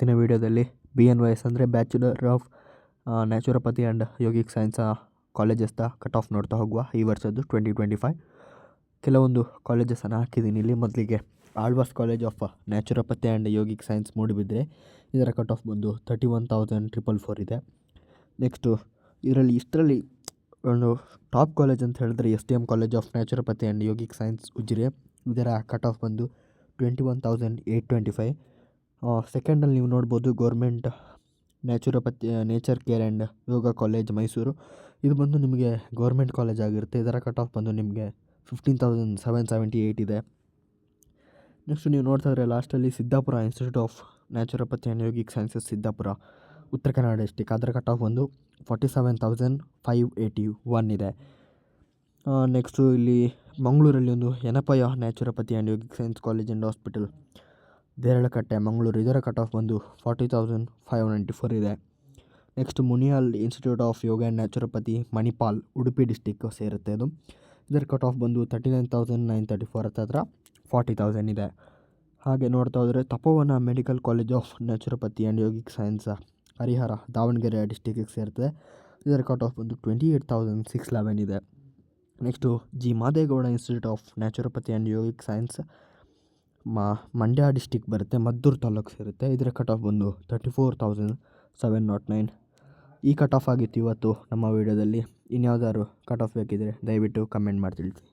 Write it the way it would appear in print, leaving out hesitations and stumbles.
ಇವತ್ತಿನ ವಿಡಿಯೋದಲ್ಲಿ BNYS ಅಂದರೆ bachelor of naturopathy and yogic science ಕಾಲೇಜಸ್ದ ಕಟ್ ಆಫ್ ನೋಡ್ತಾ ಹೋಗುವ ಈ ವರ್ಷದ್ದು 2025 ಕೆಲವೊಂದು ಕಾಲೇಜಸನ್ನು ಹಾಕಿದ್ದೀನಿ ಇಲ್ಲಿ. ಮೊದಲಿಗೆ Alvas college of naturopathy and yogic science Moodbidri, ಇದರ ಕಟ್ ಆಫ್ ಬಂದು 31,444 ಇದೆ. ನೆಕ್ಸ್ಟು ಇಷ್ಟರಲ್ಲಿ ಒಂದು ಟಾಪ್ ಕಾಲೇಜ್ ಅಂತ ಹೇಳಿದ್ರೆ STM college of naturopathy and yogic science Ujire. ಇದರ ಕಟ್ ಆಫ್ ಬಂದು 21,825. ಸೆಕೆಂಡಲ್ಲಿ ನೀವು ನೋಡ್ಬೋದು government naturopathy nature care and yoga college Mysuru. ಇದು ಬಂದು ನಿಮಗೆ ಗೌರ್ಮೆಂಟ್ ಕಾಲೇಜ್ ಆಗಿರುತ್ತೆ. ಇದರ ಕಟ್ ಆಫ್ ಬಂದು ನಿಮಗೆ 15,778 ಇದೆ. ನೆಕ್ಸ್ಟ್ ನೀವು ನೋಡ್ತಾ ಇದ್ರೆ ಲಾಸ್ಟಲ್ಲಿ Siddapur institute of naturopathy and yogic sciences Siddapur, Uttara Kannada district. ಅದರ ಕಟ್ ಆಫ್ ಬಂದು 47,581 ಇದೆ. ನೆಕ್ಸ್ಟು ಇಲ್ಲಿ ಮಂಗಳೂರಲ್ಲಿ ಒಂದು Yenepoya naturopathy and yogic science college and hospital, Deralakatte Mangaluru. ಇದರ ಕಟ್ ಆಫ್ ಬಂದು 40,594 ಇದೆ. Next Muniyal institute of yoga and naturopathy Manipal, Udupi district ಸೇರುತ್ತೆ ಅದು. ಇದರ ಕಟ್ ಆಫ್ ಬಂದು 39,934, ಹತ್ರ 40,000 ಇದೆ. ಹಾಗೆ ನೋಡ್ತಾ ಹೋದರೆ Tapovana medical college of naturopathy and yogic science Harihara, Davanagere ಡಿಸ್ಟಿಕ್ಕಿಗೆ ಸೇರ್ತದೆ. ಇದರ ಕಟ್ ಆಫ್ ಬಂದು 28,611 ಇದೆ. Next G Madegowda institute of naturopathy and yogic science Mandya district ಬರುತ್ತೆ, ಮದ್ದೂರು ತಾಲೂಕು ಸೇರುತ್ತೆ. ಇದರ ಕಟ್ ಆಫ್ ಬಂದು 34,709. ಈ ಕಟ್ ಆಫ್ ಆಗಿತ್ತು ಇವತ್ತು ನಮ್ಮ ವೀಡಿಯೋದಲ್ಲಿ. ಇನ್ಯಾವುದಾದ್ರು ಕಟ್ ಆಫ್ ಬೇಕಿದ್ರೆ ದಯವಿಟ್ಟು ಕಮೆಂಟ್ ಮಾಡಿ ತಿಳಿಸಿ.